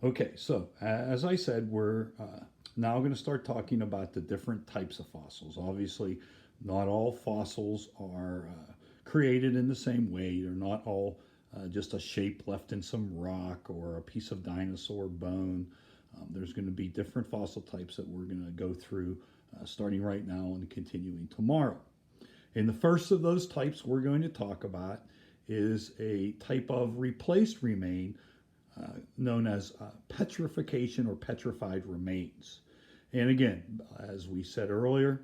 Okay, so as I said, we're now going to start talking about the different types of fossils. Obviously, not all fossils are created in the same way. They're not all just a shape left in some rock or a piece of dinosaur bone. There's going to be different fossil types that we're going to go through starting right now and continuing tomorrow. And the first of those types we're going to talk about is a type of replaced remain known as petrification or petrified remains. And again, as we said earlier,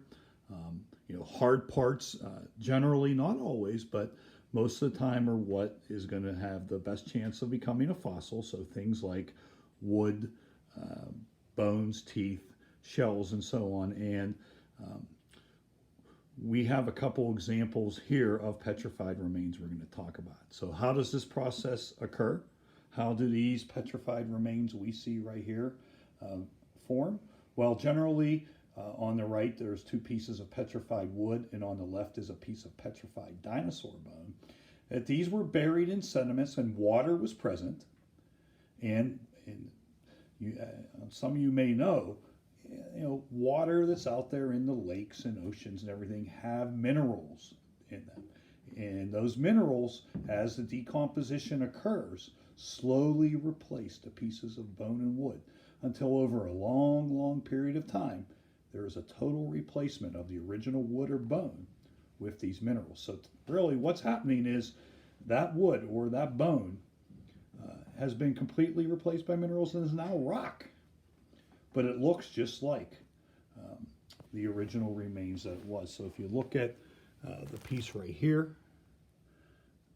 hard parts generally, not always, but most of the time are what is going to have the best chance of becoming a fossil. So things like wood, uh, bones, teeth, shells, and so on. And um, we have a couple examples here of petrified remains we're going to talk about. So, how does this process occur? How do these petrified remains we see right here uh, form? Well, generally, on the right, there's two pieces of petrified wood, and on the left is a piece of petrified dinosaur bone. That these were buried in sediments and water was present. And you, some of you may know, water that's out there in the lakes and oceans and everything have minerals in them. And those minerals, as the decomposition occurs, slowly replace the pieces of bone and wood until over a long, long period of time, there is a total replacement of the original wood or bone with these minerals. So, really, what's happening is that wood or that bone has been completely replaced by minerals and is now rock. But it looks just like um, the original remains that it was. So, if you look at the piece right here,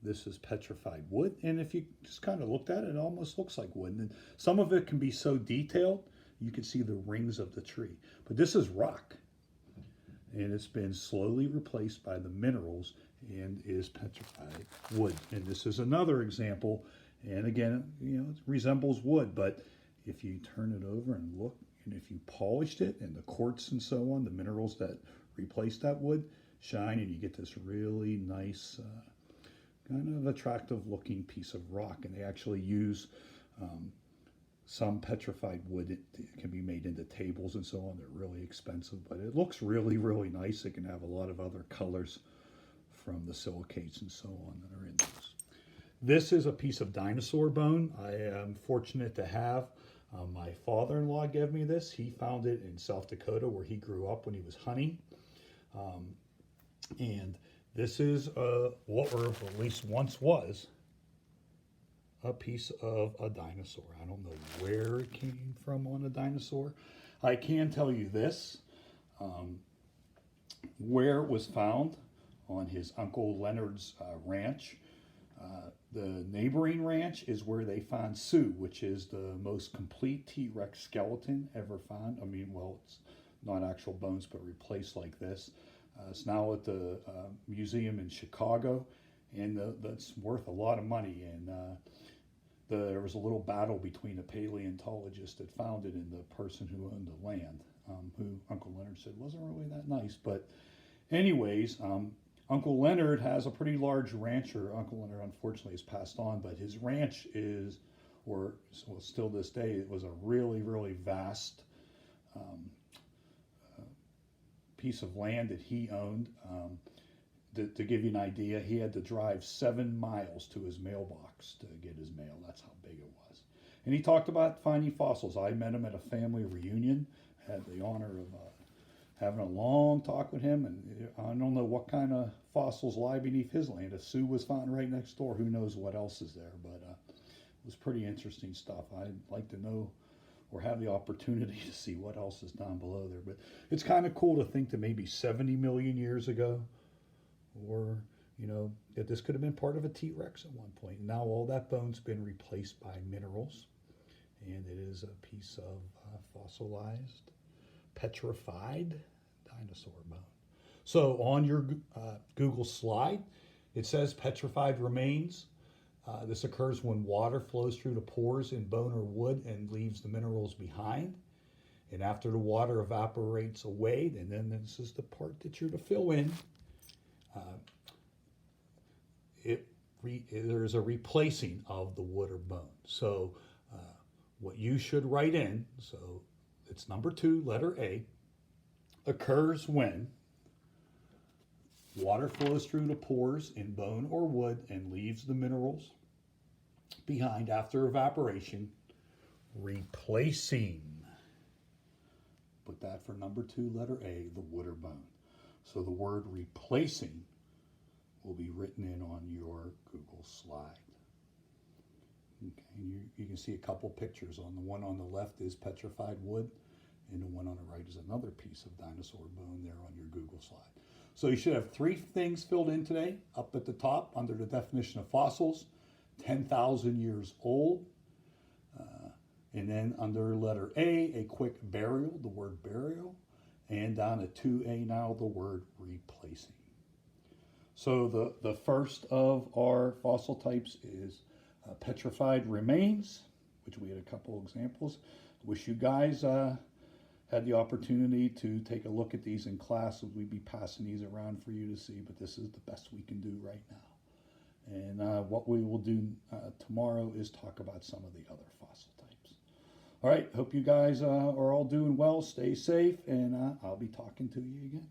this is petrified wood, and if you just kind of looked at it, it almost looks like wood. And some of it can be so detailed, you can see the rings of the tree. But this is rock, and it's been slowly replaced by the minerals and is petrified wood. And this is another example, and again, it resembles wood, but if you turn it over and look, and if you polished it, and the quartz and so on, the minerals that replace that wood shine, and you get this really nice kind of attractive looking piece of rock. And they actually use some petrified wood. It can be made into tables and so on. They're really expensive, but it looks really, really nice. It can have a lot of other colors from the silicates and so on that are in those. This is a piece of dinosaur bone. I am fortunate to have. My father-in-law gave me this. He found it in South Dakota where he grew up when he was hunting. Um, and this is what were, at least once was, a piece of a dinosaur. I don't know where it came from on a dinosaur. I can tell you this, where it was found on his Uncle Leonard's ranch. The neighboring ranch is where they found Sue, which is the most complete T-Rex skeleton ever found. I mean, well, it's not actual bones, but replaced like this. It's now at the museum in Chicago, and that's worth a lot of money. And there was a little battle between the paleontologist that found it and the person who owned the land, who Uncle Leonard said wasn't really that nice. But anyways, Uncle Leonard has a pretty large rancher. Uncle Leonard unfortunately has passed on, but his ranch is, or well, still this day, it was a really, really vast um, piece of land that he owned. To give you an idea, he had to drive 7 miles to his mailbox to get his mail. That's how big it was. And he talked about finding fossils. I met him at a family reunion. Had the honor of having a long talk with him, and I don't know what kind of fossils lie beneath his land. If Sue was found right next door, who knows what else is there, but it was pretty interesting stuff. I'd like to know or have the opportunity to see what else is down below there, but it's kind of cool to think that maybe 70 million years ago, or that this could have been part of a T-Rex at one point. Now all that bone's been replaced by minerals, and it is a piece of fossilized petrified dinosaur bone. So on your Google slide, it says petrified remains. This occurs when water flows through the pores in bone or wood and leaves the minerals behind. And after the water evaporates away, and then this is the part that you're to fill in, uh, there is a replacing of the wood or bone. So what you should write in, so it's number 2, letter A, occurs when water flows through the pores in bone or wood and leaves the minerals behind after evaporation, replacing. Put that for number 2, letter A, the wood or bone. So the word replacing will be written in on your Google slide. Okay, you can see a couple pictures. On the one on the left is petrified wood, and the one on the right is another piece of dinosaur bone there on your Google slide. So you should have 3 things filled in today. Up at the top, under the definition of fossils, 10,000 years old. And then under letter A quick burial, the word burial. And down at 2A now, the word replacing. So the first of our fossil types is petrified remains, which we had a couple examples. Wish you guys had the opportunity to take a look at these in class. We'd be passing these around for you to see, but this is the best we can do right now. And what we will do tomorrow is talk about some of the other fossil types. All right, hope you guys are all doing well. Stay safe, and I'll be talking to you again.